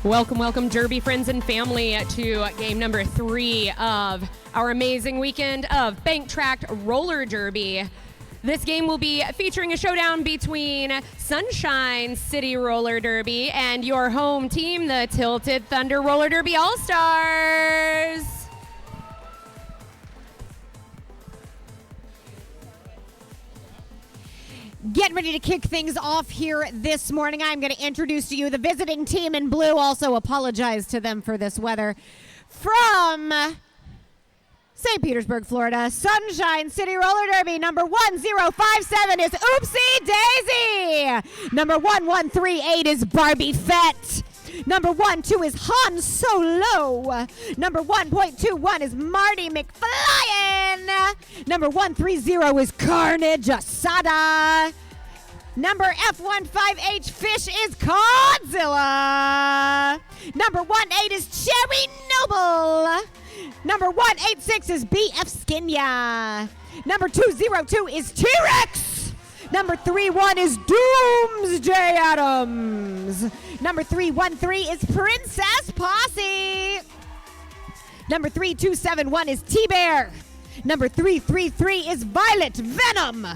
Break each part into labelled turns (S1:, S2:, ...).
S1: Welcome, welcome, Derby friends and family, to game number 3 of our amazing weekend of bank tracked roller derby. This game will be featuring a showdown between Sunshine City Roller Derby and your home team, the Tilted Thunder Roller Derby All-Stars.
S2: Getting ready to kick things off here this morning. I'm going to introduce to you the visiting team in blue. Also apologize to them for this weather. From St. Petersburg, Florida, Sunshine City Roller Derby, number 1057 is Oopsie Daisy. Number 1138 is Barbie Fett. Number 12 is Han Solo. Number 1.21 is Marty McFlyin. Number 130 is Carnage Asada. Number F15H Fish is Godzilla. Number 18 is Cherry Noble. Number 186 is BF Skinya. Number 202 is T-Rex. Number 31 is Doomsday Adams. Number 313 is Princess Posse. Number 3271 is T-Bear. Number 333 is Violet Venom.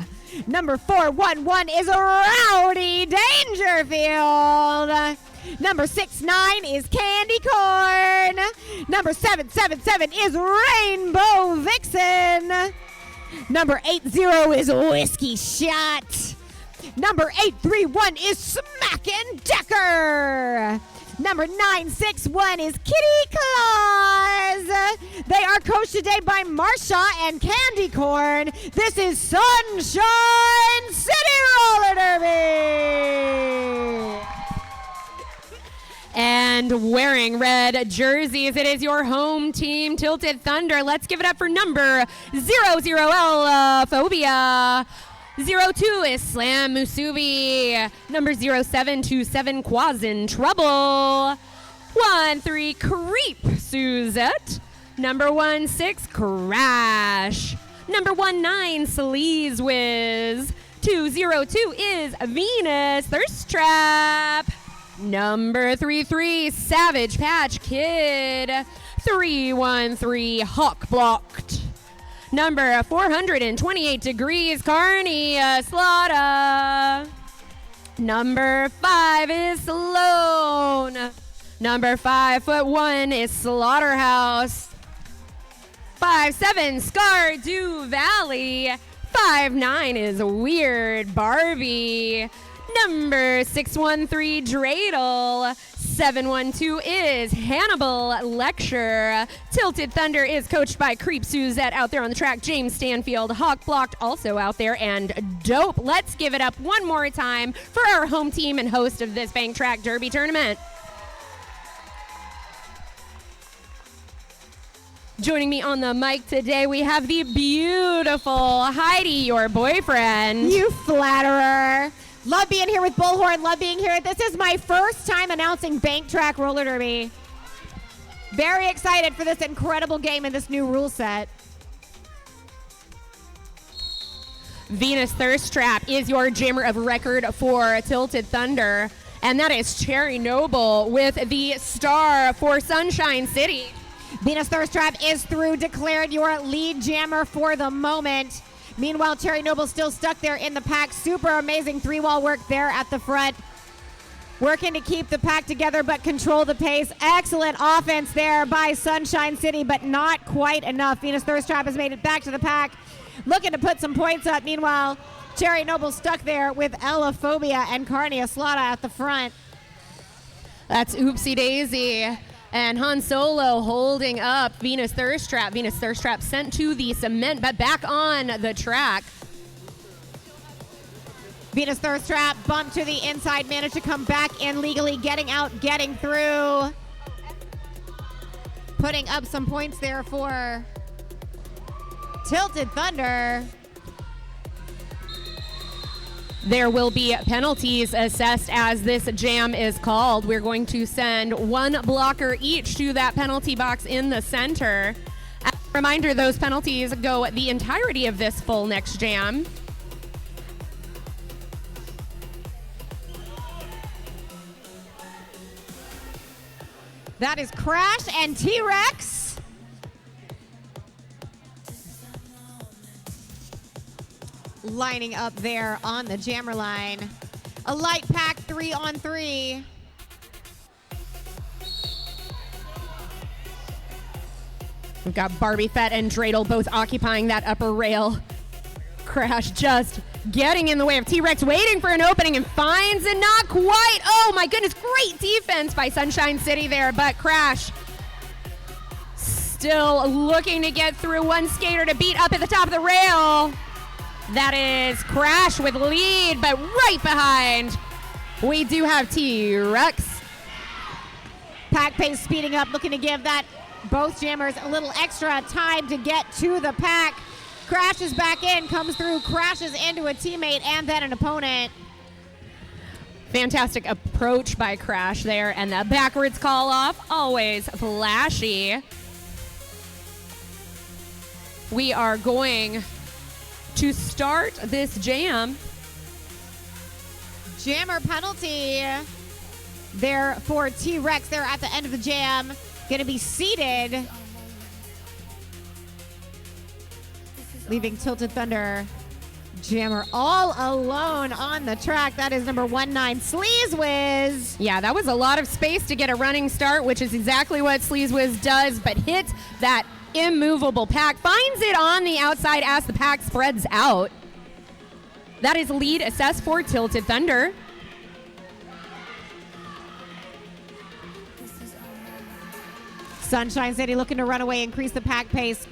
S2: Number 411 is Rowdy Dangerfield. Number 69 is Candy Corn. Number 777 is Rainbow Vixen. Number 80 is Whiskey Shot. Number 831 is Smackin' Decker. Number 961 is Kitty Claus. They are coached today by Marsha and Candy Corn. This is Sunshine City Roller Derby.
S1: And wearing red jerseys, it is your home team, Tilted Thunder. Let's give it up for number 00 Phobia. 02 is Slam Musubi. Number 0727 Quasin Trouble. 13 Creep Suzette. Number 16 Crash. Number 19 Sleaze Wiz. 202 is Venus Thirst Trap. Number 33 Savage Patch Kid. 313 Hawk Blocked. Number 428 degrees, Carney Slaughter. Number 5 is Sloan. Number 5'1" is Slaughterhouse. 5'7" Scardew Valley. 5'9" is Weird Barbie. Number 613 Dreidel. 712 is Hannibal Lecture. Tilted Thunder is coached by Creep Suzette out there on the track. James Stanfield, Hawk Blocked also out there, and Dope. Let's give it up one more time for our home team and host of this Bank Track Derby tournament. Joining me on the mic today, we have the beautiful Heidi, your boyfriend.
S2: You flatterer. Love being here with Bullhorn. Love being here. This is my first time announcing Bank Track Roller Derby. Very excited for this incredible game and this new rule set.
S1: Venus Thirst Trap is your jammer of record for Tilted Thunder. And that is Cherry Noble with the star for Sunshine City.
S2: Venus Thirst Trap is through, declared your lead jammer for the moment. Meanwhile, Cherry Noble still stuck there in the pack. Super amazing three-wall work there at the front. Working to keep the pack together but control the pace. Excellent offense there by Sunshine City, but not quite enough. Venus Thirst Trap has made it back to the pack, looking to put some points up. Meanwhile, Cherry Noble stuck there with Ellaphobia and Carnea Slaughter at the front.
S1: That's Oopsie Daisy. And Han Solo holding up Venus Thirst Trap. Venus Thirst Trap sent to the cement, but back on the track.
S2: Venus Thirst Trap bumped to the inside, managed to come back in legally, getting out, getting through. Putting up some points there for Tilted Thunder.
S1: There will be penalties assessed as this jam is called. We're going to send one blocker each to that penalty box in the center. As a reminder, those penalties go the entirety of this full next jam.
S2: That is Crash and T-Rex. Lining up there on the jammer line. A light pack 3-on-3.
S1: We've got Barbie Fett and Dreidel both occupying that upper rail. Crash just getting in the way of T-Rex, waiting for an opening and finds it, not quite. Oh my goodness, great defense by Sunshine City there, but Crash still looking to get through. One skater to beat up at the top of the rail. That is Crash with lead, but right behind, we do have T-Rex.
S2: Pack pace speeding up, looking to give that both jammers a little extra time to get to the pack. Crashes back in, comes through, crashes into a teammate and then an opponent.
S1: Fantastic approach by Crash there, and the backwards call off, always flashy. We are going to start this jam.
S2: Jammer penalty there for T-Rex. They're at the end of the jam. Going to be seated. Leaving Tilted Thunder jammer all alone on the track. That is number 19, Sleaze Whiz.
S1: Yeah, that was a lot of space to get a running start, which is exactly what Sleaze Whiz does, but hits that immovable pack, finds it on the outside as the pack spreads out. That is lead assessed for Tilted Thunder.
S2: Sunshine City looking to run away, increase the pack pace,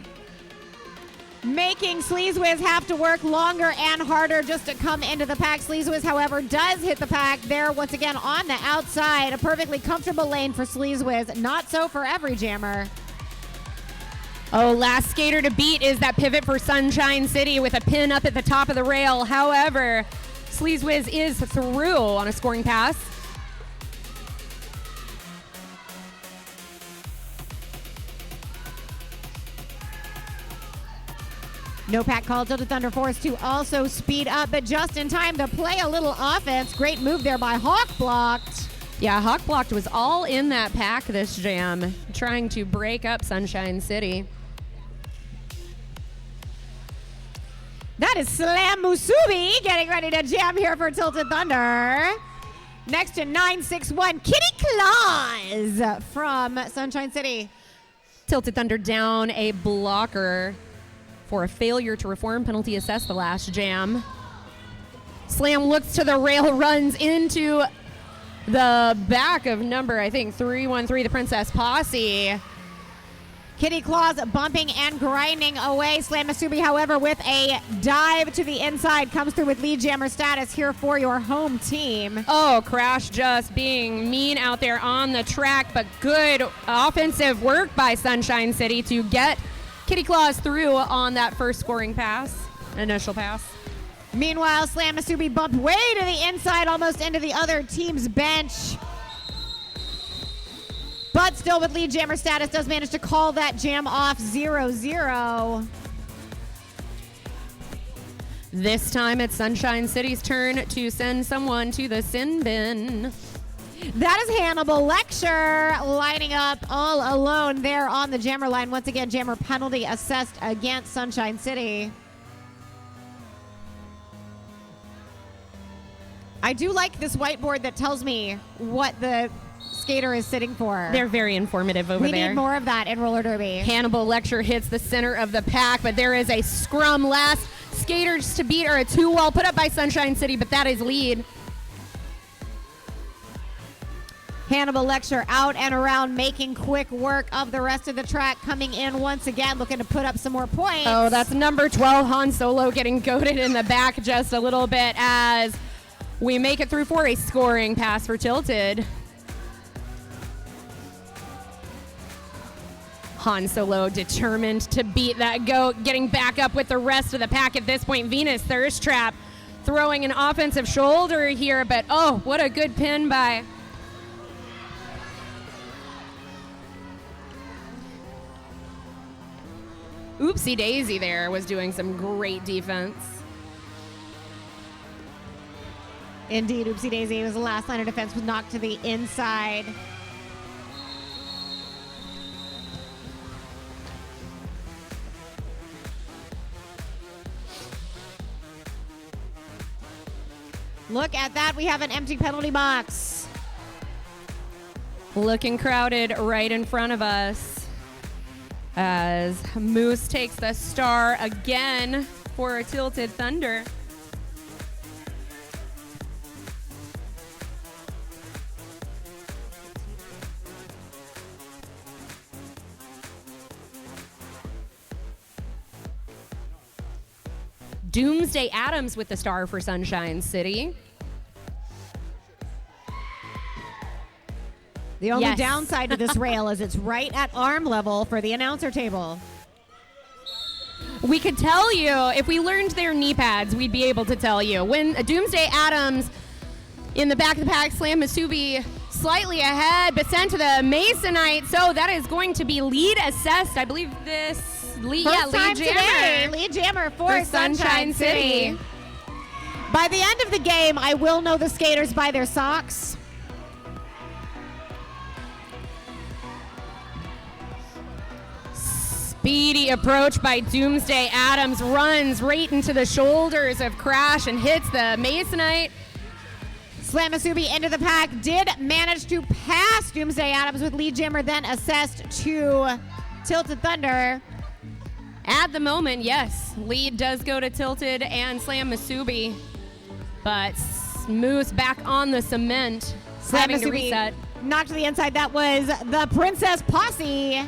S2: making Sleaze Whiz have to work longer and harder just to come into the pack. Sleaze Whiz, however, does hit the pack there once again on the outside. A perfectly comfortable lane for Sleaze Whiz. Not so for every jammer.
S1: Oh, last skater to beat is that pivot for Sunshine City with a pin up at the top of the rail. However, Sleaze Whiz is through on a scoring pass.
S2: No pack call. Tilted Thunder forced to also speed up, but just in time to play a little offense. Great move there by Hawk Blocked.
S1: Yeah, Hawk Blocked was all in that pack this jam, trying to break up Sunshine City.
S2: That is Slam Musubi getting ready to jam here for Tilted Thunder. Next to 961, Kitty Claus from Sunshine City.
S1: Tilted Thunder down a blocker for a failure to reform penalty assess the last jam. Slam looks to the rail, runs into the back of number, I think, 313, the Princess Posse.
S2: Kitty Claus bumping and grinding away. Slam Musubi, however, with a dive to the inside, comes through with lead jammer status here for your home team.
S1: Oh, Crash just being mean out there on the track, but good offensive work by Sunshine City to get Kitty Claus through on that first scoring pass, initial pass.
S2: Meanwhile, Slam Musubi bumped way to the inside, almost into the other team's bench. But still with lead jammer status, does manage to call that jam off 0-0.
S1: This time it's Sunshine City's turn to send someone to the sin bin.
S2: That is Hannibal Lecture lining up all alone there on the jammer line. Once again, jammer penalty assessed against Sunshine City. I do like this whiteboard that tells me what the skater is sitting for.
S1: They're very informative over there.
S2: We need more of that in roller derby.
S1: Hannibal Lecture hits the center of the pack, but there is a scrum. Last skaters to beat are a 2-wall put up by Sunshine City, but that is lead.
S2: Hannibal Lecture out and around, making quick work of the rest of the track, coming in once again, looking to put up some more points.
S1: Oh, that's number 12, Han Solo, getting goaded in the back just a little bit as we make it through for a scoring pass for Tilted. Han Solo determined to beat that goat, getting back up with the rest of the pack at this point. Venus Thirst Trap throwing an offensive shoulder here, but oh, what a good pin by Oopsie Daisy there, was doing some great defense.
S2: Indeed, Oopsie Daisy was the last line of defense, was knocked to the inside. Look at that. We have an empty penalty box.
S1: Looking crowded right in front of us as Moose takes the star again for a Tilted Thunder. Doomsday Adams with the star for Sunshine City.
S2: The only downside to this rail is it's right at arm level for the announcer table.
S1: We could tell you, if we learned their knee pads, we'd be able to tell you. When Doomsday Adams in the back of the pack, Slam Masubi slightly ahead, but sent to the Masonite. So that is going to be lead assessed. I believe this lead,
S2: lead
S1: jammer.
S2: Today, lead jammer for Sunshine City. By the end of the game, I will know the skaters by their socks.
S1: Speedy approach by Doomsday Adams, runs right into the shoulders of Crash and hits the Masonite.
S2: Slam Masubi into the pack, did manage to pass Doomsday Adams with lead jammer, then assessed to Tilted Thunder.
S1: At the moment, yes, lead does go to Tilted and Slam Masubi, but Moose back on the cement,
S2: Slam
S1: having to
S2: Masubi
S1: reset.
S2: knocked to the inside. That was the Princess Posse.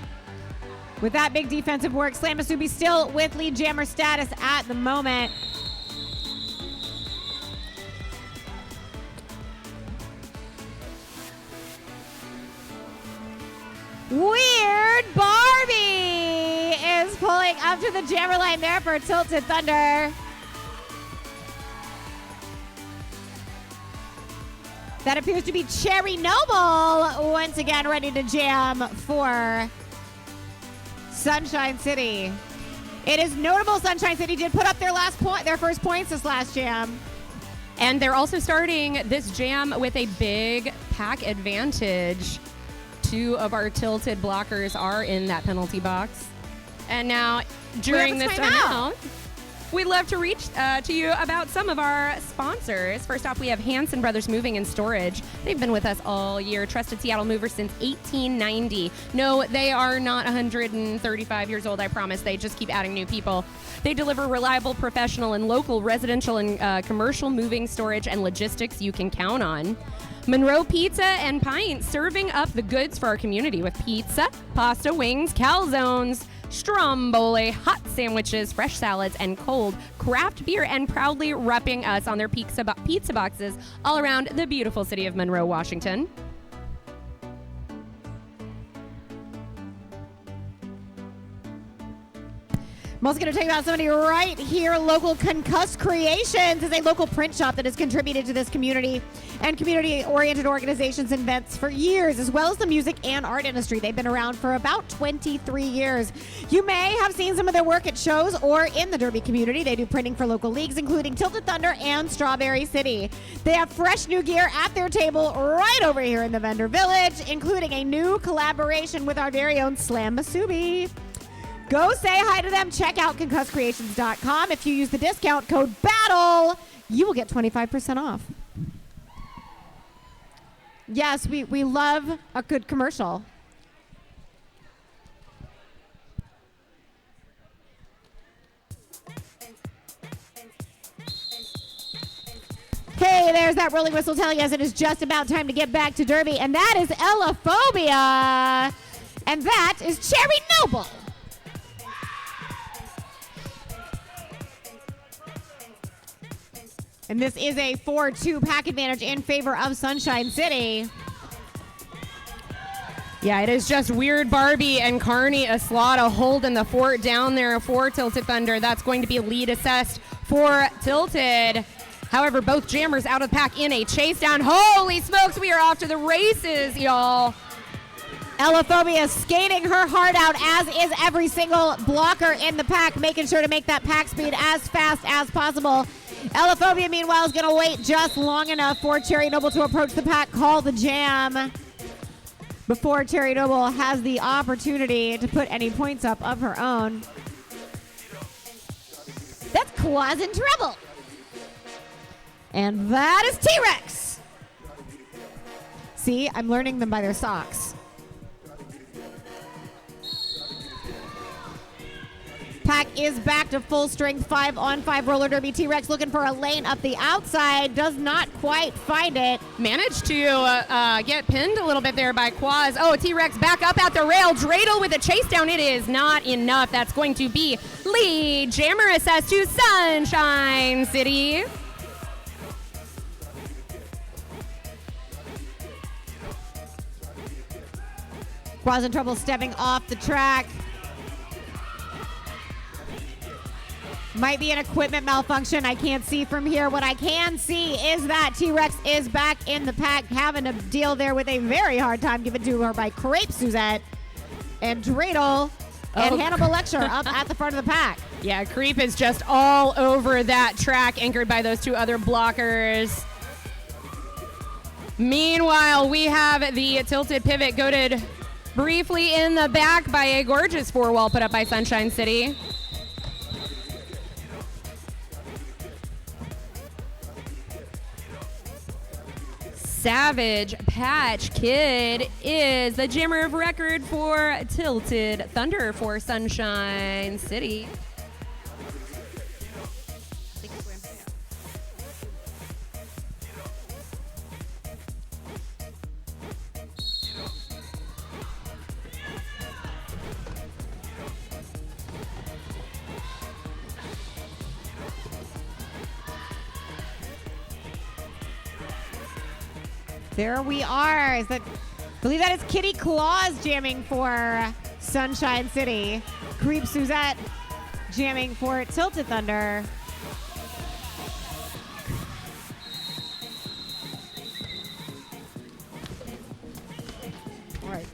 S2: With that big defensive work, Slam Masubi still with lead jammer status at the moment. Weird Barbie is pulling up to the jammer line there for Tilted Thunder. That appears to be Cherry Noble once again ready to jam for Sunshine City. It is notable Sunshine City did put up their first points this last jam.
S1: And they're also starting this jam with a big pack advantage. Two of our Tilted blockers are in that penalty box. And now, during this timeout, we'd love to reach to you about some of our sponsors. First off, we have Hanson Brothers Moving and Storage. They've been with us all year. Trusted Seattle mover since 1890. No, they are not 135 years old, I promise. They just keep adding new people. They deliver reliable, professional, and local residential and commercial moving, storage, and logistics you can count on. Monroe Pizza and Pint, serving up the goods for our community with pizza, pasta, wings, calzones, stromboli, hot sandwiches, fresh salads, and cold craft beer, and proudly repping us on their pizza boxes all around the beautiful city of Monroe, Washington.
S2: I'm also going to talk about somebody right here. Local Concussed Creations is a local print shop that has contributed to this community and community-oriented organizations and events for years, as well as the music and art industry. They've been around for about 23 years. You may have seen some of their work at shows or in the Derby community. They do printing for local leagues, including Tilted Thunder and Strawberry City. They have fresh new gear at their table right over here in the vendor village, including a new collaboration with our very own Slam Masubi. Go say hi to them. Check out concussedcreations.com. If you use the discount code BATTLE, you will get 25% off. Yes, we love a good commercial. Hey, there's that rolling whistle telling us it is just about time to get back to Derby, and that is Ellaphobia, and that is Cherry Noble. And this is a 4-2 pack advantage in favor of Sunshine City.
S1: Yeah, it is just Weird Barbie and Carney Aslaughter holding the fort down there for Tilted Thunder. That's going to be lead assessed for Tilted. However, both jammers out of the pack in a chase down. Holy smokes, we are off to the races, y'all.
S2: Ellaphobia skating her heart out, as is every single blocker in the pack, making sure to make that pack speed as fast as possible. Ellaphobia, meanwhile, is going to wait just long enough for Cherry Noble to approach the pack, call the jam, before Cherry Noble has the opportunity to put any points up of her own. That's causing trouble. And that is T-Rex. See, I'm learning them by their socks. Pack is back to full strength 5-on-5 roller derby. T-Rex looking for a lane up the outside. Does not quite find it.
S1: Managed to get pinned a little bit there by Quaz. Oh, T-Rex back up at the rail. Dreidel with a chase down. It is not enough. That's going to be lead. Jammer assessed to Sunshine City.
S2: Quaz in trouble stepping off the track. Might be an equipment malfunction. I can't see from here. What I can see is that T-Rex is back in the pack, having to deal there with a very hard time given to her by Crepe Suzette and Dreidel and Hannibal Lecture up at the front of the pack.
S1: Yeah, Creep is just all over that track, anchored by those two other blockers. Meanwhile, we have the tilted pivot goaded briefly in the back by a gorgeous four-wall put up by Sunshine City. Savage Patch Kid is the jammer of record for Tilted Thunder for Sunshine City.
S2: There we are. I believe that is Kitty Claus jamming for Sunshine City. Creep Suzette jamming for Tilted Thunder. All right.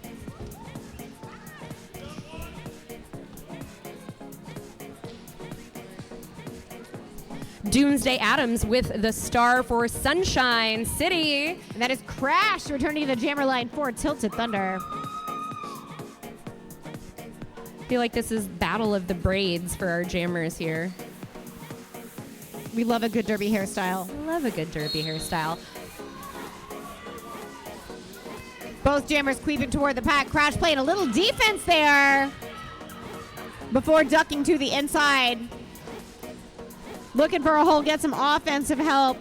S1: Doomsday Adams with the star for Sunshine City.
S2: And that is Crash returning to the jammer line for Tilted Thunder.
S1: I feel like this is battle of the braids for our jammers here.
S2: We love a good derby hairstyle.
S1: Love a good derby hairstyle.
S2: Both jammers creeping toward the pack. Crash playing a little defense there before ducking to the inside. Looking for a hole, get some offensive help.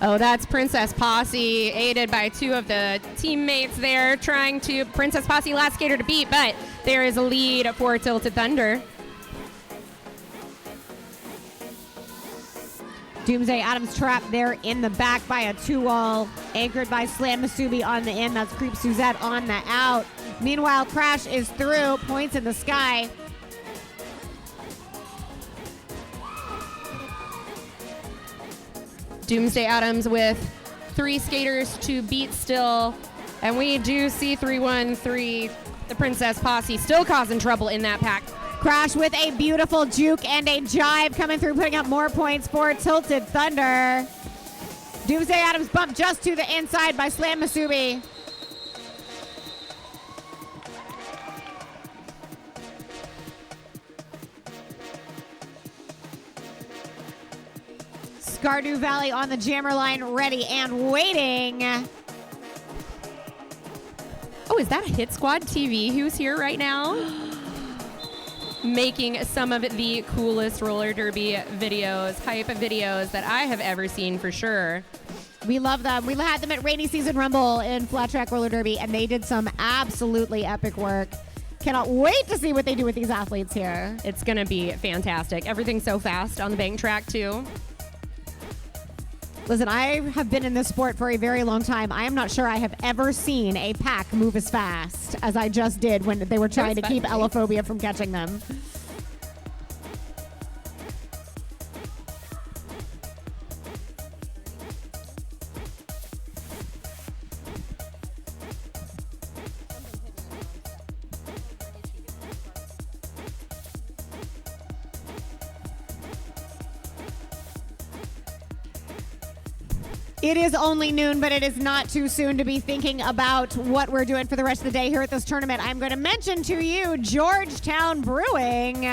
S1: Oh, that's Princess Posse, aided by two of the teammates there, trying to Princess Posse last skater to beat, but there is a lead for Tilted Thunder.
S2: Doomsday Adams trapped there in the back by a two-wall, anchored by Slam Masubi on the in. That's Creep Suzette on the out. Meanwhile, Crash is through, points in the sky.
S1: Doomsday Adams with three skaters to beat still. And we do see 3-1-3, the Princess Posse still causing trouble in that pack.
S2: Crash with a beautiful juke and a jive coming through, putting up more points for Tilted Thunder. Doomsday Adams bumped just to the inside by Slam Masubi. Skardu Valley on the jammer line, ready and waiting.
S1: Oh, is that Hit Squad TV who's here right now? Making some of the coolest roller derby videos, hype videos that I have ever seen for sure.
S2: We love them. We had them at Rainy Season Rumble in Flat Track Roller Derby, and they did some absolutely epic work. Cannot wait to see what they do with these athletes here.
S1: It's going to be fantastic. Everything's so fast on the bank track, too.
S2: Listen, I have been in this sport for a very long time. I am not sure I have ever seen a pack move as fast as I just did when they were trying to keep Elophobia from catching them. It is only noon, but it is not too soon to be thinking about what we're doing for the rest of the day here at this tournament. I'm going to mention to you Georgetown Brewing.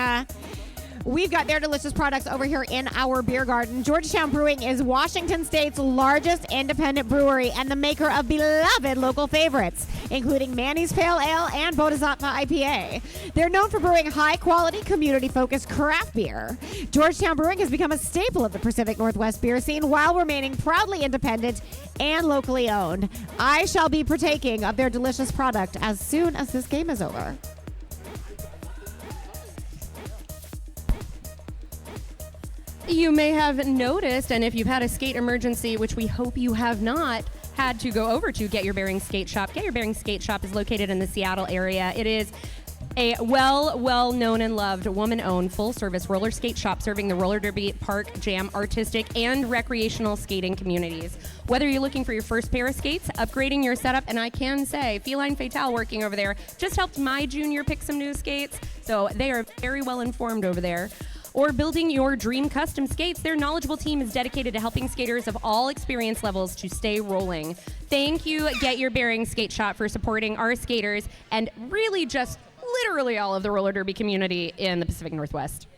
S2: we've got their delicious products over here in our beer garden. Georgetown Brewing is Washington State's largest independent brewery and the maker of beloved local favorites, including Manny's Pale Ale and Bodhisattva IPA. They're known for brewing high-quality, community-focused craft beer. Georgetown Brewing has become a staple of the Pacific Northwest beer scene while remaining proudly independent and locally owned. I shall be partaking of their delicious product as soon as this game is over.
S1: You may have noticed, and if you've had a skate emergency, which we hope you have not, had to go over to Get Your Bearings Skate Shop. Get Your Bearings Skate Shop is located in the Seattle area. It is a well-known and loved woman-owned full-service roller skate shop serving the roller derby, park, jam, artistic, and recreational skating communities. Whether you're looking for your first pair of skates, upgrading your setup, and I can say Feline Fatale working over there just helped my junior pick some new skates, so they are very well informed over there. Or building your dream custom skates, their knowledgeable team is dedicated to helping skaters of all experience levels to stay rolling. Thank you, Get Your Bearings Skate Shop, for supporting our skaters and really just literally all of the roller derby community in the Pacific Northwest.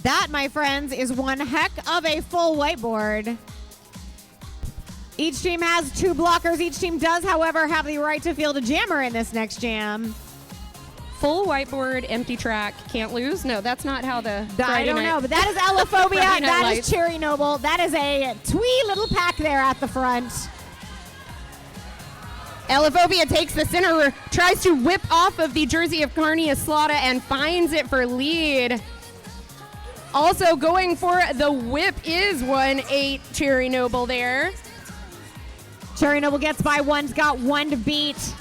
S2: That, my friends, is one heck of a full whiteboard. Each team has 2 blockers. Each team does, however, have the right to field a jammer in this next jam.
S1: Full whiteboard, empty track, can't lose? No, that's not how the
S2: I don't know, but that is Allophobia. That
S1: Lights.
S2: is Cherry Noble. That is a twee little pack there at the front.
S1: Allophobia takes the center, tries to whip off of the jersey of Carney Eslata and finds it for lead. Also going for the whip is 1-8 Cherry Noble there.
S2: Cherry Noble gets by 1's got 1 to beat.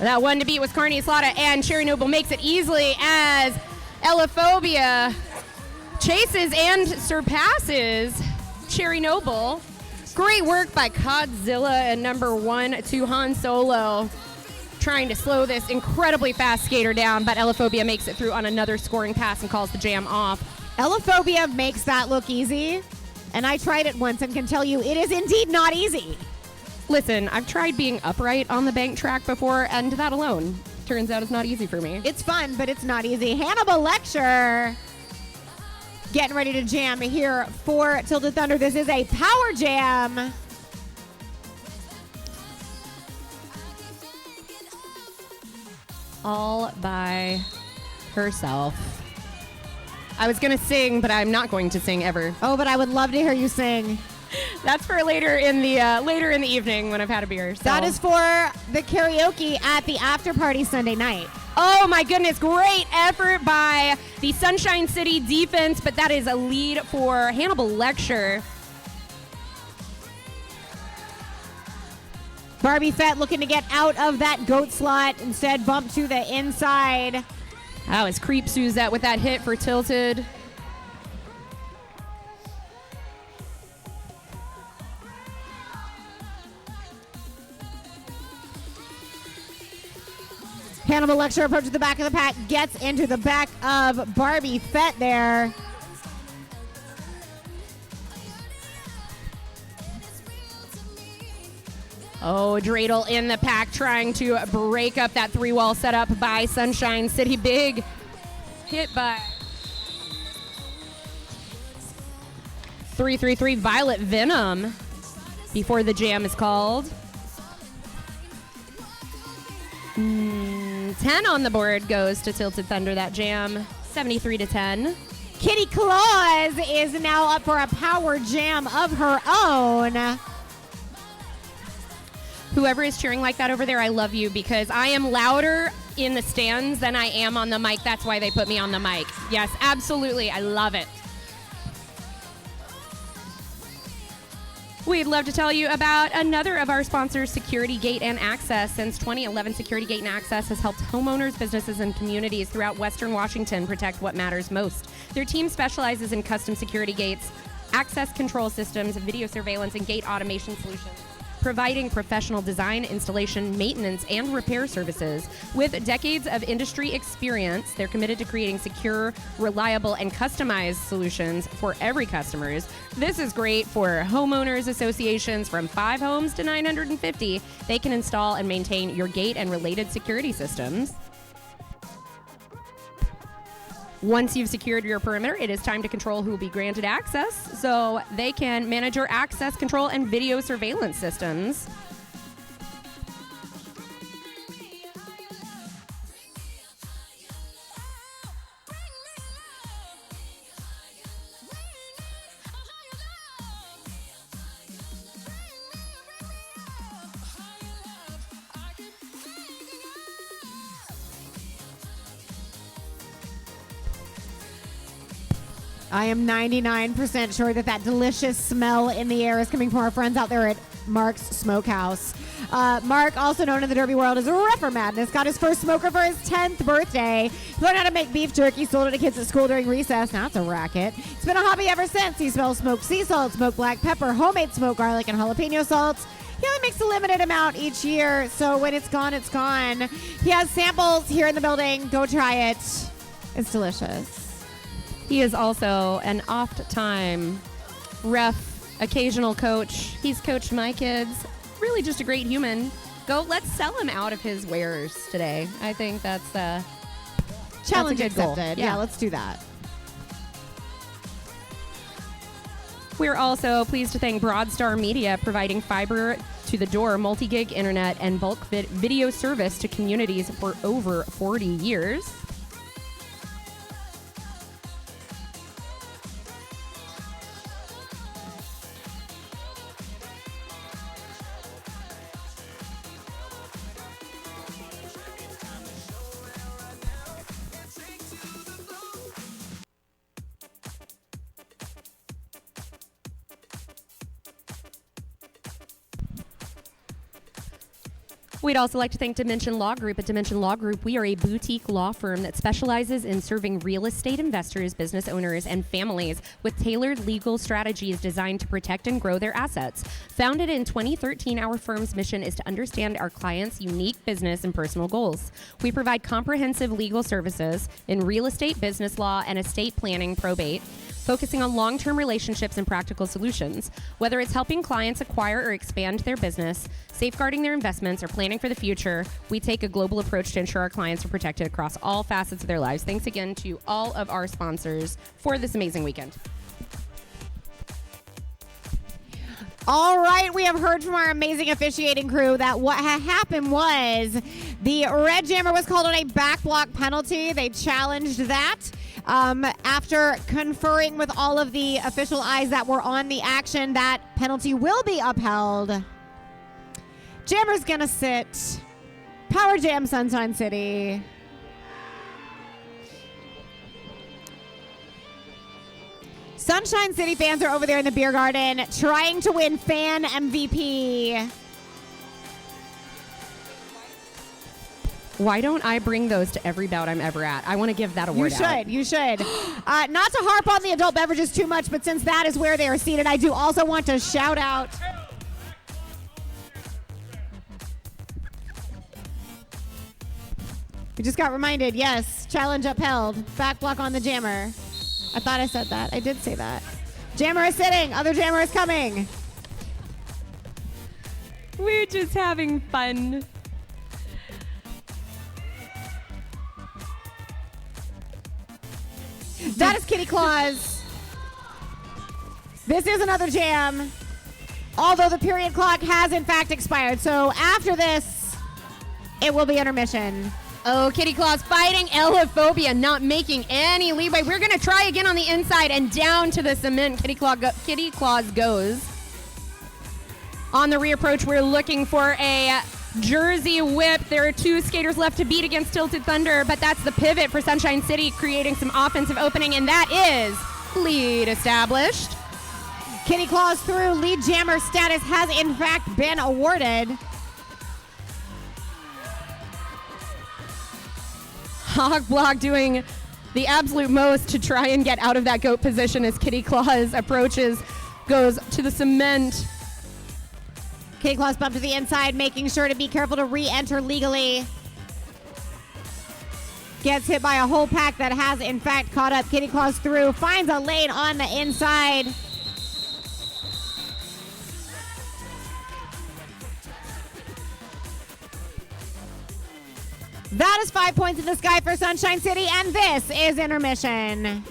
S1: That 1 to beat was Carney Eslata, and Cherry Noble makes it easily as Allophobia chases and surpasses Cherry Noble. Great work by Godzilla and number 1 to Han Solo, trying to slow this incredibly fast skater down, but Allophobia makes it through on another scoring pass and calls the jam off.
S2: Allophobia makes that look easy, and I tried it once and can tell you it is indeed not easy.
S1: Listen, I've tried being upright on the bank track before, and that alone turns out it's not easy for me.
S2: It's fun, but it's not easy. Hannibal Lecture getting ready to jam here for Tilted Thunder. This is a power jam.
S1: All by herself. I was going to sing, but I'm not going to sing ever.
S2: Oh, but I would love to hear you sing.
S1: That's for later in the evening when I've had a beer. So.
S2: That is for the karaoke at the after party Sunday night.
S1: Oh my goodness, great effort by the Sunshine City defense, but that is a lead for Hannibal Lecture.
S2: Barbie Fett looking to get out of that goat slot, instead bump to the inside.
S1: Oh, as Creep sues that with that hit for Tilted.
S2: Hannibal Lecture approaches the back of the pack, gets into the back of Barbie Fett there.
S1: Oh, Dreidel in the pack trying to break up that 3-wall setup by Sunshine City. Big hit by 333 Violet Venom before the jam is called. 10 on the board goes to Tilted Thunder, that jam. 73-10.
S2: Kitty Claus is now up for a power jam of her own.
S1: Whoever is cheering like that over there, I love you, because I am louder in the stands than I am on the mic. That's why they put me on the mic. Yes, absolutely. I love it. We'd love to tell you about another of our sponsors, Security Gate and Access. Since 2011, Security Gate and Access has helped homeowners, businesses, and communities throughout Western Washington protect what matters most. Their team specializes in custom security gates, access control systems, video surveillance, and gate automation solutions, providing professional design, installation, maintenance, and repair services. With decades of industry experience, they're committed to creating secure, reliable, and customized solutions for every customer. This is great for homeowners associations from 5 homes to 950. They can install and maintain your gate and related security systems. Once you've secured your perimeter, it is time to control who will be granted access so they can manage your access control and video surveillance systems.
S2: I am 99% sure that delicious smell in the air is coming from our friends out there at Mark's Smokehouse. Mark, also known in the derby world as Reefer Madness, got his first smoker for his 10th birthday. He learned how to make beef jerky, sold it to kids at school during recess. Now it's a racket. It's been a hobby ever since. He smells smoked sea salt, smoked black pepper, homemade smoked garlic, and jalapeno salts. He only makes a limited amount each year, so when it's gone, it's gone. He has samples here in the building. Go try it. It's delicious.
S1: He is also an oft-time ref, occasional coach. He's coached my kids. Really just a great human. Let's sell him out of his wares today. I think that's
S2: challenge
S1: that's a good goal.
S2: accepted. Yeah, let's do that.
S1: We're also pleased to thank Broadstar Media, providing fiber to the door, multi-gig internet, and bulk video service to communities for over 40 years. We'd also like to thank Dimension Law Group. At Dimension Law Group, we are a boutique law firm that specializes in serving real estate investors, business owners, and families with tailored legal strategies designed to protect and grow their assets. Founded in 2013, our firm's mission is to understand our clients' unique business and personal goals. We provide comprehensive legal services in real estate, business law, and estate planning, probate, focusing on long-term relationships and practical solutions. Whether it's helping clients acquire or expand their business, safeguarding their investments, or planning for the future, we take a global approach to ensure our clients are protected across all facets of their lives. Thanks again to all of our sponsors for this amazing weekend.
S2: All right, we have heard from our amazing officiating crew that what had happened was the Red Jammer was called on a back block penalty. They challenged that. After conferring with all of the official eyes that were on the action, that penalty will be upheld. Jammer's gonna sit. Power Jam Sunshine City. Sunshine City fans are over there in the beer garden trying to win fan MVP.
S1: Why don't I bring those to every bout I'm ever at? I want to give that award out.
S2: You should. Not to harp on the adult beverages too much, but since that is where they are seated, I do also want to shout out. We just got reminded, yes, challenge upheld. Back block on the Jammer. I thought I said that. I did say that. Jammer is sitting. Other Jammer is coming.
S1: We're just having fun.
S2: That is Kitty Claus. This is another jam. Although the period clock has in fact expired. So after this, it will be intermission.
S1: Oh, Kitty Claus fighting Elaphobia, not making any leeway. We're going to try again on the inside and down to the cement. Kitty Claus goes. On the reapproach, we're looking for a Jersey whip. There are two skaters left to beat against Tilted Thunder, but that's the pivot for Sunshine City, creating some offensive opening, and that is lead established.
S2: Kitty Claus through. Lead jammer status has in fact been awarded.
S1: Hog Block doing the absolute most to try and get out of that goat position as Kitty Claus approaches, goes to the cement.
S2: Kitty Claus bumped to the inside, making sure to be careful to re-enter legally. Gets hit by a whole pack that has in fact caught up. Kitty Claus through, finds a lane on the inside. That is 5 points in the sky for Sunshine City, and this is intermission.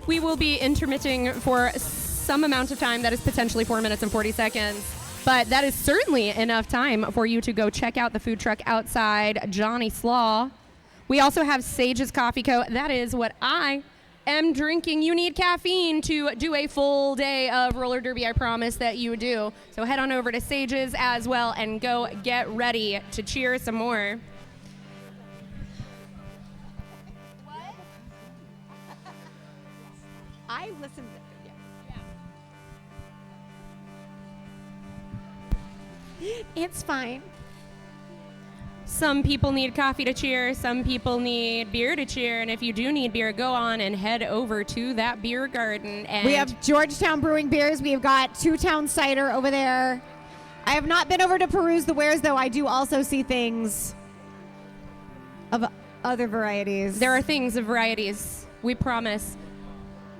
S1: We will be intermitting for some amount of time that is potentially 4 minutes and 40 seconds. But that is certainly enough time for you to go check out the food truck outside Johnny Slaw. We also have Sage's Coffee Co. That is what I am drinking. You need caffeine to do a full day of roller derby. I promise that you do. So head on over to Sage's as well and go get ready to cheer some more.
S2: I listened. It's fine.
S1: Some people need coffee to cheer. Some people need beer to cheer. And if you do need beer, go on and head over to that beer garden. And
S2: we have Georgetown Brewing beers. We've got Two Town Cider over there. I have not been over to peruse the wares, though. I do also see things of other varieties.
S1: There are things of varieties. We promise.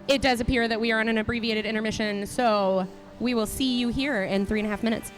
S1: It does appear that we are on an abbreviated intermission, so we will see you here in 3.5 minutes.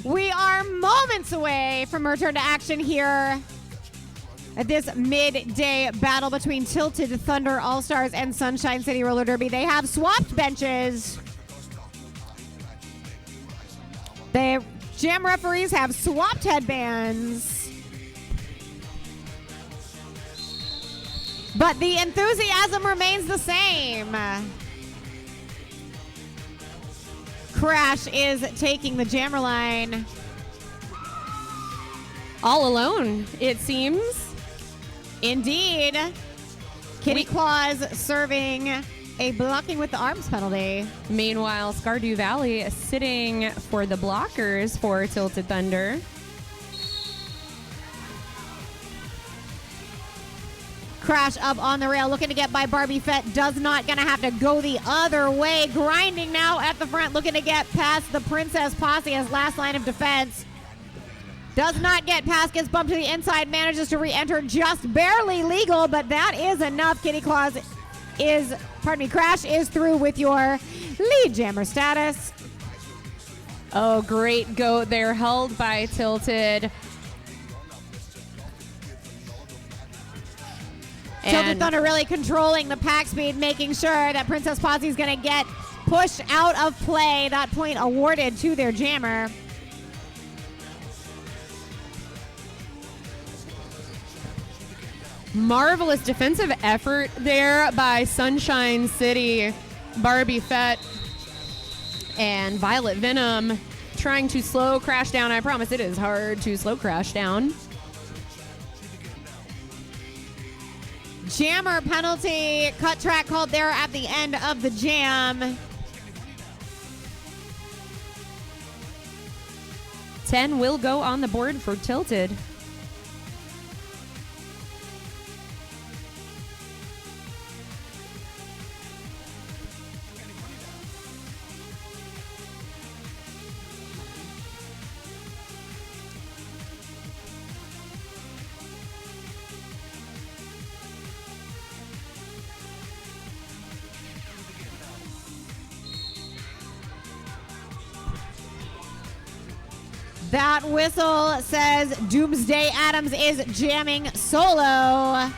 S2: We are moments away from a return to action here at this midday battle between Tilted Thunder All-Stars and Sunshine City Roller Derby. They have swapped benches. The jam referees have swapped headbands. But the enthusiasm remains the same. Crash is taking the jammer line.
S1: All alone, it seems.
S2: Indeed. Kitty Claus serving a blocking with the arms penalty.
S1: Meanwhile, Stardew Valley is sitting for the blockers for Tilted Thunder.
S2: Crash up on the rail, looking to get by Barbie Fett. Does not, gonna have to go the other way. Grinding now at the front, looking to get past the Princess Posse as last line of defense. Does not get past, gets bumped to the inside, manages to re-enter just barely legal, but that is enough. Kitty Claus is, Crash is through with your lead jammer status.
S1: Oh, great goat there, held by Tilted.
S2: Tilted Thunder really controlling the pack speed, making sure that Princess Posse is going to get pushed out of play. That point awarded to their jammer.
S1: Marvelous defensive effort there by Sunshine City. Barbie Fett and Violet Venom trying to slow Crash down. I promise it is hard to slow Crash down.
S2: Jammer penalty, cut track called there at the end of the jam.
S1: 10 will go on the board for Tilted.
S2: That whistle says Doomsday Adams is jamming solo.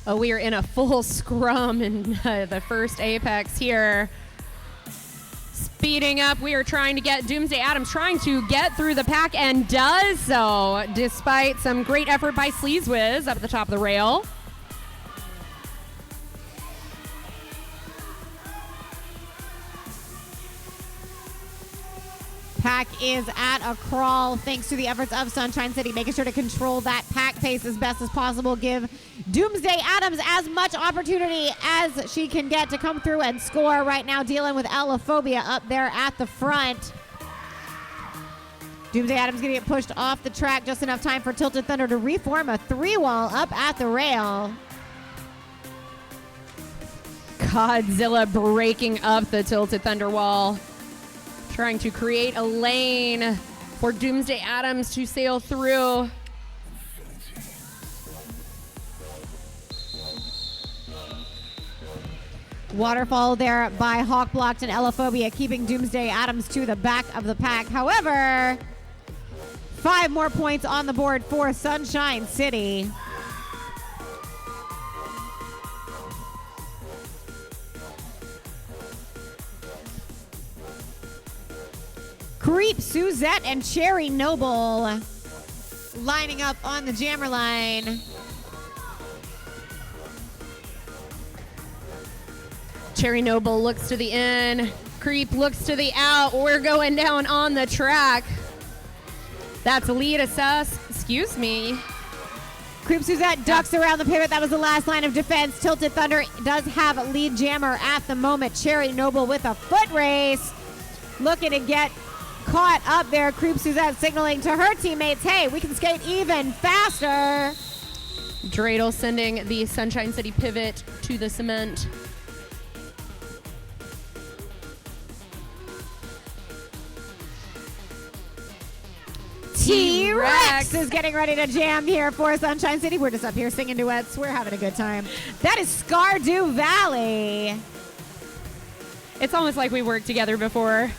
S1: Oh, we are in a full scrum in the first Apex here. Speeding up, we are trying to get Doomsday Adams trying to get through the pack and does so despite some great effort by Sleazewiz up at the top of the rail.
S2: Pack is at a crawl thanks to the efforts of Sunshine City, making sure to control that pack pace as best as possible. Give Doomsday Adams as much opportunity as she can get to come through and score. Right now dealing with Allophobia up there at the front. Doomsday Adams going to get pushed off the track. Just enough time for Tilted Thunder to reform a 3-wall up at the rail.
S1: Godzilla breaking up the Tilted Thunder wall. Trying to create a lane for Doomsday Adams to sail through.
S2: Waterfall there by Hawk Blocked and Allophobia, keeping Doomsday Adams to the back of the pack. However, 5 more points on the board for Sunshine City. Creep, Suzette, and Cherry Noble lining up on the jammer line.
S1: Cherry Noble looks to the in. Creep looks to the out. We're going down on the track. That's lead assess. Excuse me.
S2: Creep Suzette ducks around the pivot. That was the last line of defense. Tilted Thunder does have a lead jammer at the moment. Cherry Noble with a foot race. Looking to get caught up there. Creep Suzette signaling to her teammates, hey, we can skate even faster.
S1: Dreidel sending the Sunshine City pivot to the cement.
S2: T-Rex is getting ready to jam here for Sunshine City. We're just up here singing duets. We're having a good time. That is Stardew Valley.
S1: It's almost like we worked together before.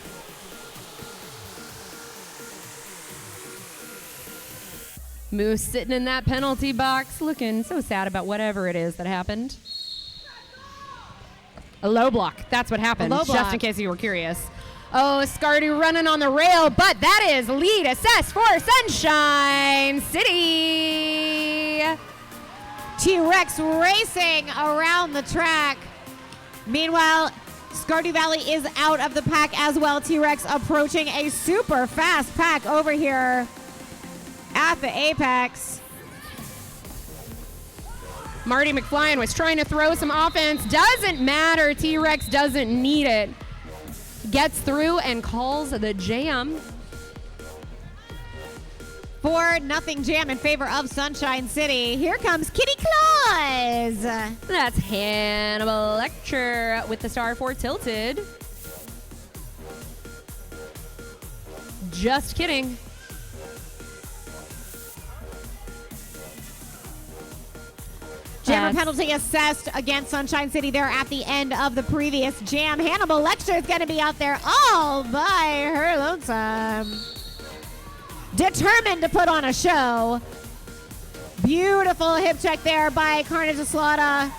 S1: Moose sitting in that penalty box looking so sad about whatever it is that happened. A low block. That's what happened. Just in case you were curious. Oh, Scardy running on the rail, but that is lead assess for Sunshine City.
S2: T-Rex racing around the track. Meanwhile, Scardy Valley is out of the pack as well. T-Rex approaching a super fast pack over here at the apex.
S1: Marty McFlyen was trying to throw some offense. Doesn't matter. T-Rex doesn't need it. Gets through and calls the jam.
S2: 4-0 jam in favor of Sunshine City. Here comes Kitty Claus.
S1: That's Hannibal Lecter with the star for Tilted. Just kidding.
S2: Jammer penalty assessed against Sunshine City there at the end of the previous jam. Hannibal Lecter is going to be out there all by her lonesome. Determined to put on a show. Beautiful hip check there by Carnage Aslaughter.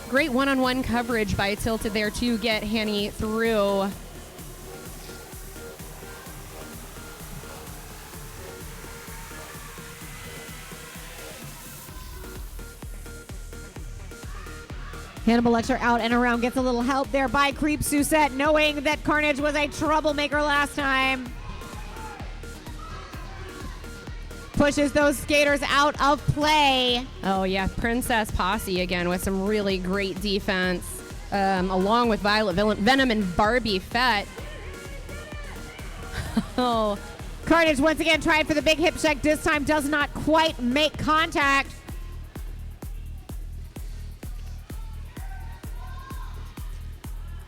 S1: Great one-on-one coverage by Tilted there to get Hanny through.
S2: Hannibal Lecter out and around, gets a little help there by Creep Susette, knowing that Carnage was a troublemaker last time. Pushes those skaters out of play.
S1: Oh, yeah. Princess Posse again with some really great defense, along with Violet Venom and Barbie Fett. Oh.
S2: Carnage once again tried for the big hip check. This time does not quite make contact.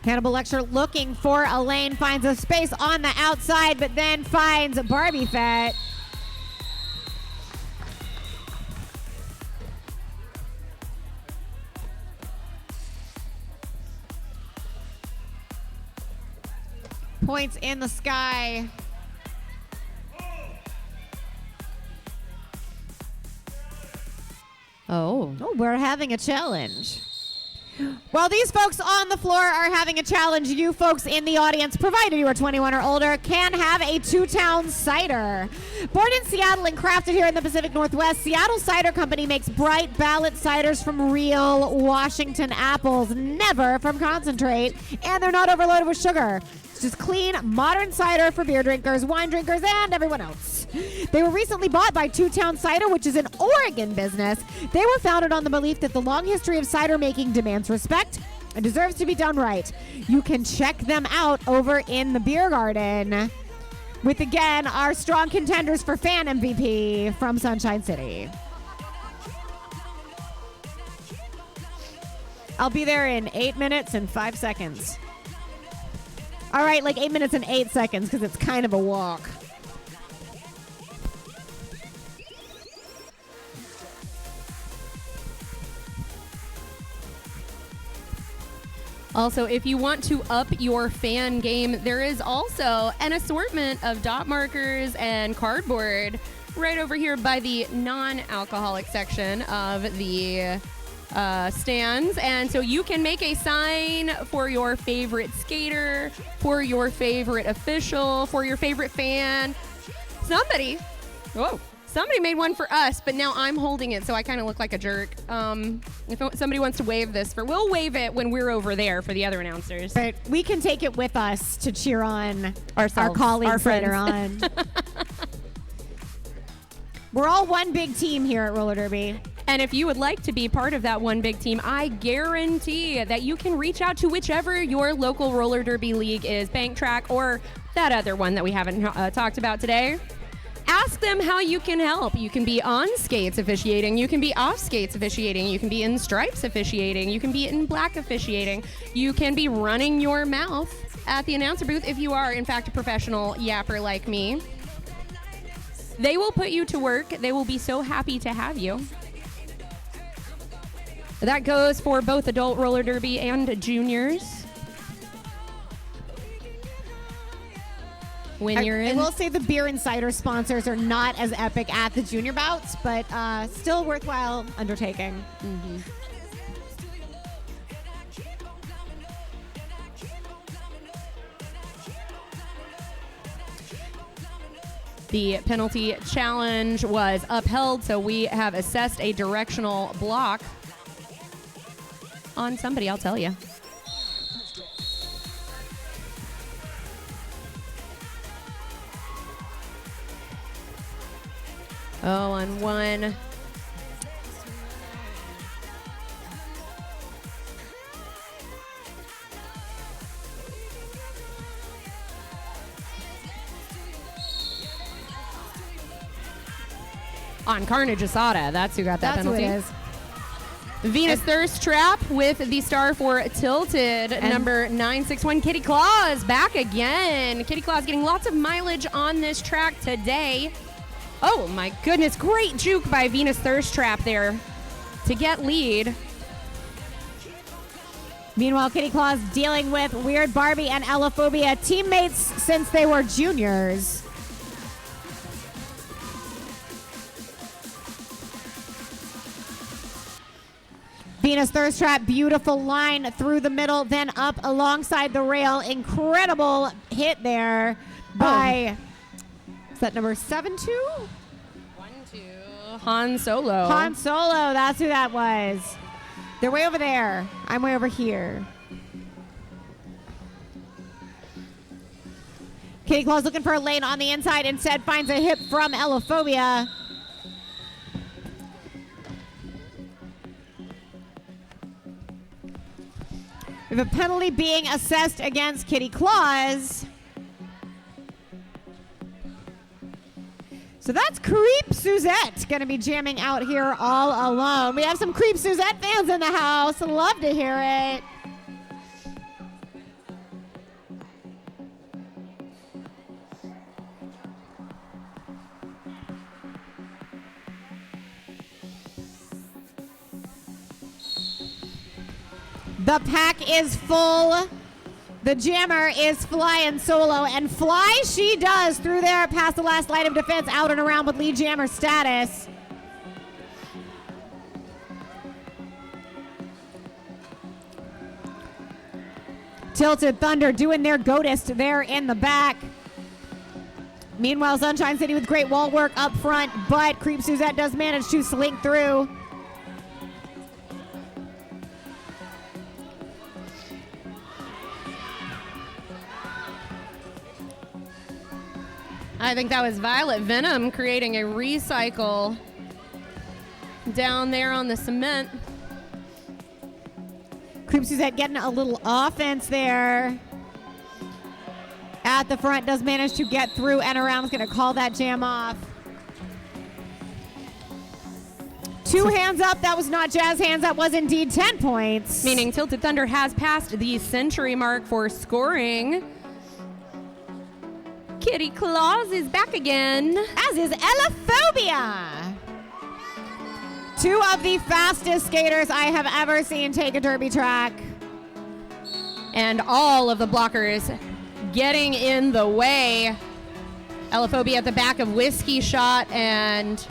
S2: Hannibal Lecter looking for a lane, finds a space on the outside, but then finds Barbie Fett. Points in the sky.
S1: Oh,
S2: we're having a challenge. While these folks on the floor are having a challenge, you folks in the audience, provided you are 21 or older, can have a two-town cider. Born in Seattle and crafted here in the Pacific Northwest, Seattle Cider Company makes bright ballot ciders from real Washington apples, never from concentrate, and they're not overloaded with sugar. It's just clean, modern cider for beer drinkers, wine drinkers, and everyone else. They were recently bought by Two Town Cider, which is an Oregon business. They were founded on the belief that the long history of cider making demands respect and deserves to be done right. You can check them out over in the beer garden with, again, our strong contenders for fan MVP from Sunshine City. I'll be there in 8 minutes and 5 seconds. All right, like 8 minutes and 8 seconds because it's kind of a walk.
S1: Also, if you want to up your fan game, there is also an assortment of dot markers and cardboard right over here by the non-alcoholic section of the stands. And so you can make a sign for your favorite skater, for your favorite official, for your favorite fan. Somebody made one for us, but now I'm holding it, so I kind of look like a jerk. If somebody wants to wave this, we'll wave it when we're over there for the other announcers.
S2: But we can take it with us to cheer on
S1: ourselves,
S2: our colleagues
S1: our friends.
S2: later on. We're all one big team here at Roller Derby.
S1: And if you would like to be part of that one big team, I guarantee that you can reach out to whichever your local roller derby league is, Bank Track or that other one that we haven't talked about today. Ask them how you can help. You can be on skates officiating. You can be off skates officiating. You can be in stripes officiating. You can be in black officiating. You can be running your mouth at the announcer booth if you are, in fact, a professional yapper like me. They will put you to work. They will be so happy to have you. That goes for both adult roller derby and juniors. when you're
S2: I
S1: in.
S2: will say the beer and cider sponsors are not as epic at the junior bouts, but still worthwhile undertaking.
S1: Mm-hmm. The penalty challenge was upheld, so we have assessed a directional block on somebody, I'll tell you. Oh, on one. On Carnage Asada, that's who got that
S2: That's
S1: penalty.
S2: who it is.
S1: Venus Thirst Trap with the star for Tilted, number 961. Kitty Claus back again. Kitty Claus getting lots of mileage on this track today. Oh my goodness, great juke by Venus Thirst Trap there to get lead.
S2: Meanwhile, Kitty Claus dealing with Weird Barbie and Ellophobia, teammates since they were juniors. Venus Thirst Trap, beautiful line through the middle, then up alongside the rail. Incredible hit there by, is that number 7-2?
S1: 1-2. Han Solo.
S2: Han Solo, that's who that was. They're way over there. I'm way over here. Kitty Claus looking for a lane on the inside, instead finds a hip from Ellophobia. We have a penalty being assessed against Kitty Claus. So that's Creep Suzette going to be jamming out here all alone. We have some Creep Suzette fans in the house. Love to hear it. The pack is full. The jammer is flying solo, and fly she does through there past the last line of defense, out and around with lead jammer status. Tilted Thunder doing their goatest there in the back. Meanwhile, Sunshine City with great wall work up front, but Creep Suzette does manage to slink through.
S1: I think that was Violet Venom creating a recycle down there on the cement.
S2: Creep Suzette getting a little offense there. At the front, does manage to get through and around. Is going to call that jam off. 2 hands up. That was not jazz hands. That was indeed 10 points.
S1: Meaning Tilted Thunder has passed the century mark for scoring. Kitty Claus is back again.
S2: As is Ellophobia. 2 of the fastest skaters I have ever seen take a derby track.
S1: And all of the blockers getting in the way. Ellophobia at the back of Whiskey Shot, and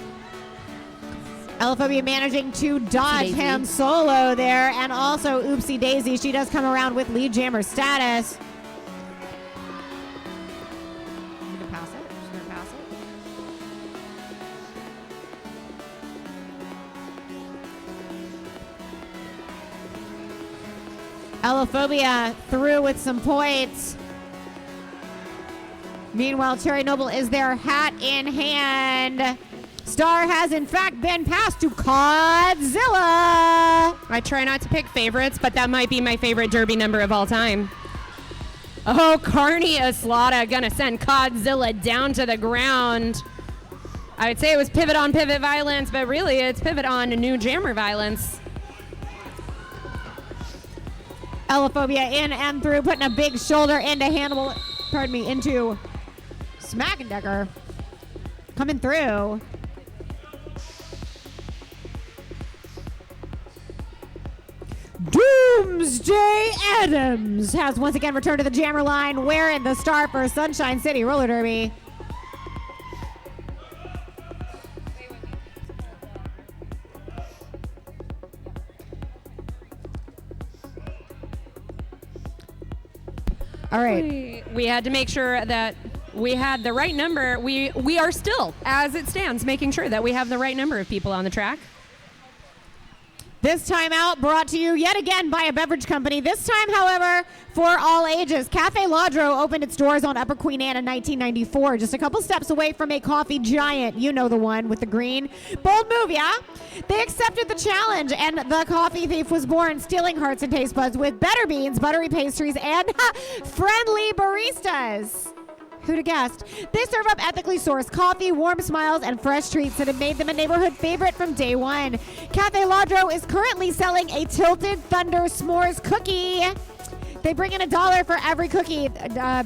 S2: Ellophobia managing to dodge
S1: Daisy.
S2: him solo there, and also Oopsie Daisy. She does come around with lead jammer status. Ellophobia through with some points. Meanwhile, Cherry Noble is there, hat in hand. Star has in fact been passed to Codzilla.
S1: I try not to pick favorites, but that might be my favorite derby number of all time. Oh, Carney Aslaughter gonna send Codzilla down to the ground. I would say it was pivot on pivot violence, but really it's pivot on new jammer violence.
S2: Ellophobia in and through, putting a big shoulder into Hannibal, pardon me, into Smackendecker. Coming through. Doomsday Adams has once again returned to the jammer line wearing the star for Sunshine City Roller Derby. All right.
S1: We had to make sure that we had the right number. We are still, as it stands, making sure that we have the right number of people on the track.
S2: This time out brought to you yet again by a beverage company. This time, however, for all ages. Cafe Ladro opened its doors on Upper Queen Anne in 1994, just a couple steps away from a coffee giant. You know the one with the green. Bold move, yeah? They accepted the challenge, and the coffee thief was born, stealing hearts and taste buds with better beans, buttery pastries, and friendly baristas. Who'd have guessed? They serve up ethically sourced coffee, warm smiles, and fresh treats that have made them a neighborhood favorite from day one. Cafe Ladro is currently selling a Tilted Thunder S'mores cookie. They bring in $1 for every cookie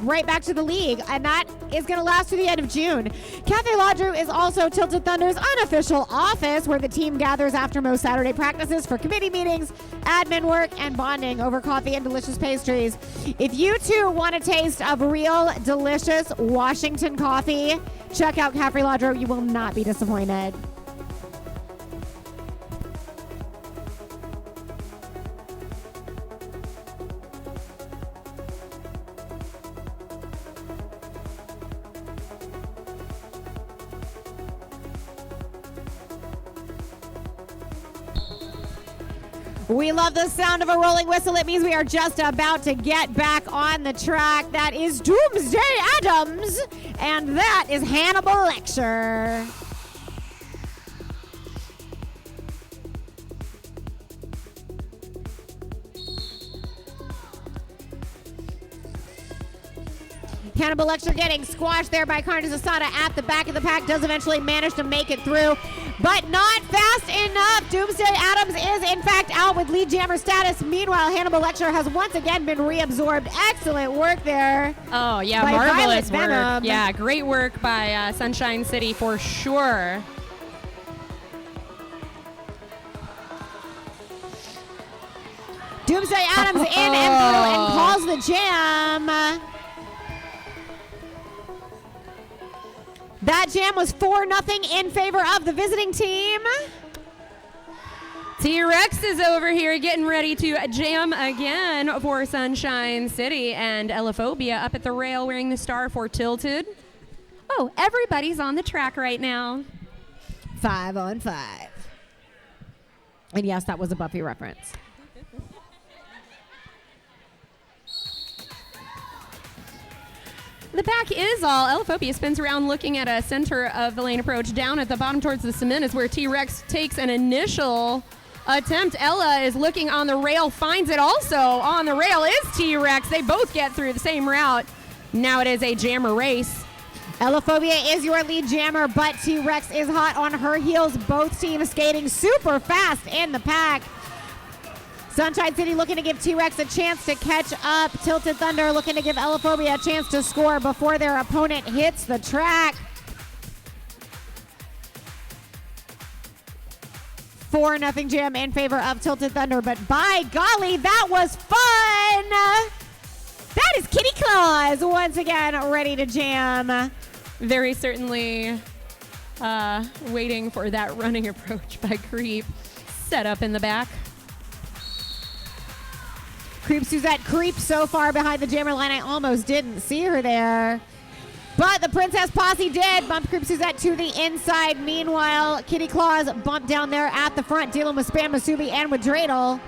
S2: right back to the league, and that is going to last through the end of June. Cafe Ladro is also Tilted Thunder's unofficial office, where the team gathers after most Saturday practices for committee meetings, admin work, and bonding over coffee and delicious pastries. If you too want a taste of real, delicious Washington coffee, check out Cafe Ladro. You will not be disappointed. We love the sound of a rolling whistle. It means we are just about to get back on the track. That is Doomsday Adams, and that is Hannibal Lecter. Hannibal Lecter getting squashed there by Carnage Asada at the back of the pack. Does eventually manage to make it through, but not fast enough. Doomsday Adams is in fact out with lead jammer status. Meanwhile, Hannibal Lecter has once again been reabsorbed. Excellent work there.
S1: Oh yeah, marvelous work. Yeah, great work by Sunshine City for sure.
S2: Doomsday Adams in and through and calls the jam. That jam was 4-0 in favor of the visiting team.
S1: T-Rex is over here getting ready to jam again for Sunshine City, and Elaphobia up at the rail wearing the star for Tilted. Oh, everybody's on the track right now.
S2: 5 on 5. And yes, that was a Buffy reference.
S1: The pack is all. Elaphobia spins around looking at a center of the lane approach. Down at the bottom towards the cement is where T-Rex takes an initial attempt. Ella is looking on the rail, finds it also. On the rail is T-Rex. They both get through the same route. Now it is a jammer race.
S2: Elaphobia is your lead jammer, but T-Rex is hot on her heels. Both teams skating super fast in the pack. Sunshine City looking to give T-Rex a chance to catch up. Tilted Thunder looking to give Elaphobia a chance to score before their opponent hits the track. 4-0 jam in favor of Tilted Thunder, but by golly, that was fun! That is Kitty Claus once again ready to jam.
S1: Very certainly waiting for that running approach by Creep. Set up in the back.
S2: Creep Suzette creeps so far behind the jammer line, I almost didn't see her there. But the Princess Posse did bump Creep Suzette to the inside. Meanwhile, Kitty Claus bumped down there at the front, dealing with Spam Masubi and with Dreidel.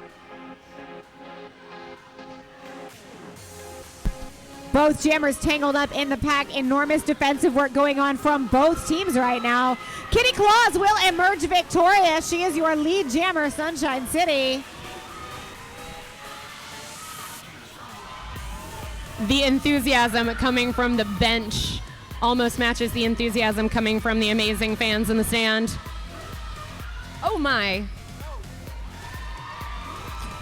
S2: Both jammers tangled up in the pack. Enormous defensive work going on from both teams right now. Kitty Claus will emerge victorious. She is your lead jammer, Sunshine City.
S1: The enthusiasm coming from the bench almost matches the enthusiasm coming from the amazing fans in the stand. Oh my.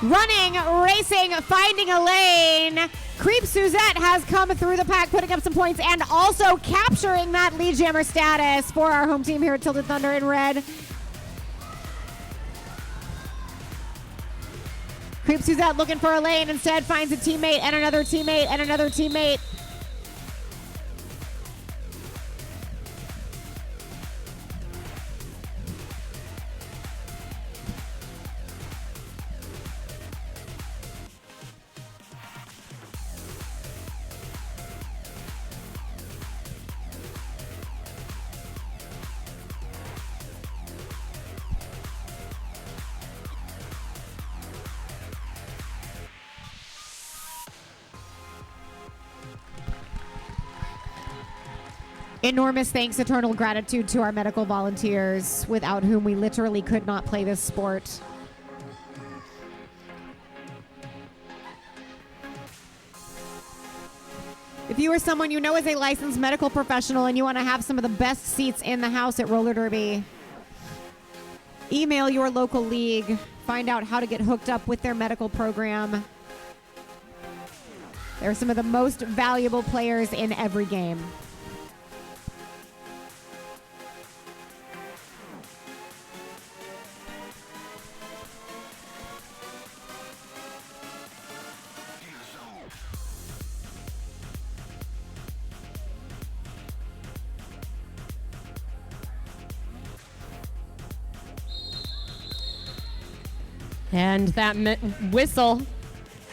S2: Running, racing, finding a lane. Creep Suzette has come through the pack, putting up some points and also capturing that lead jammer status for our home team here at Tilted Thunder in red. Creeps who's out looking for a lane, instead finds a teammate and another teammate and another teammate. Enormous thanks, eternal gratitude to our medical volunteers, without whom we literally could not play this sport. If you are someone you know is a licensed medical professional and you want to have some of the best seats in the house at roller derby, email your local league, find out how to get hooked up with their medical program. They're some of the most valuable players in every game.
S1: And that whistle,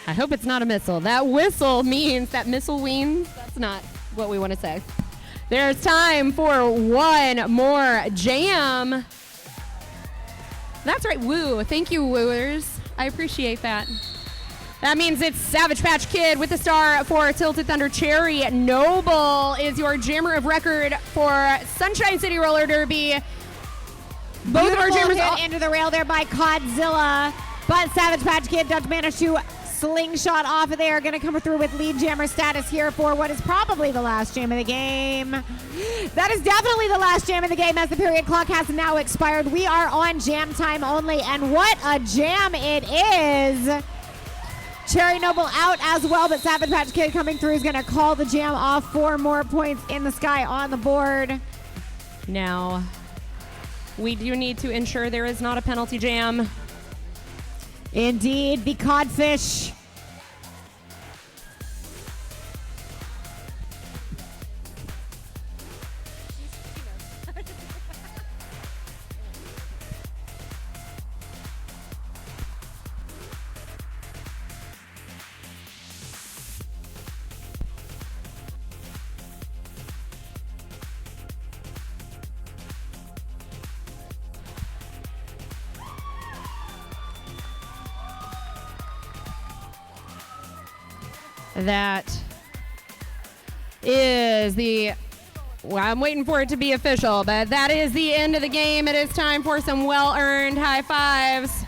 S1: I hope it's not a missile. That whistle means that missile wings. That's not what we want to say. There's time for one more jam. That's right, woo. Thank you, wooers. I appreciate that. That means it's Savage Patch Kid with the star for Tilted Thunder Cherry. Noble is your jammer of record for Sunshine City Roller Derby. Both of our jammers
S2: hit into the rail there by Codzilla, but Savage Patch Kid does manage to slingshot off of there. Going to come through with lead jammer status here for what is probably the last jam of the game. That is definitely the last jam of the game, as the period clock has now expired. We are on jam time only, and what a jam it is. Cherry Noble out as well, but Savage Patch Kid coming through is going to call the jam off. 4 more points in the sky on the board.
S1: Now, we do need to ensure there is not a penalty jam.
S2: Indeed, the codfish.
S1: That is well, I'm waiting for it to be official, but that is the end of the game. It is time for some well-earned high fives.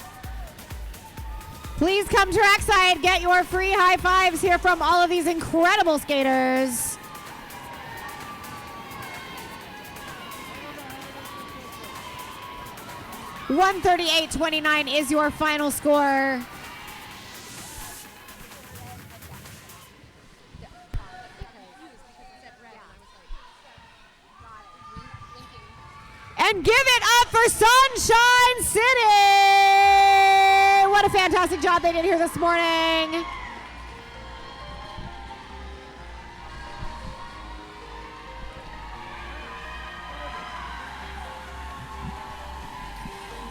S2: Please come trackside, get your free high fives here from all of these incredible skaters. $138.29 is your final score. And give it up for Sunshine City! What a fantastic job they did here this morning.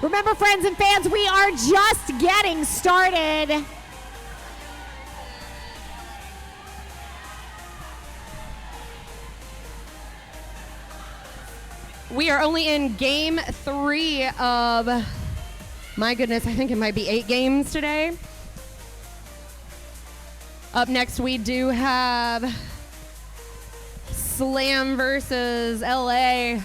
S2: Remember, friends and fans, we are just getting started.
S1: We are only in game 3 of, my goodness, I think it might be 8 games today. Up next, we do have Slam versus LA.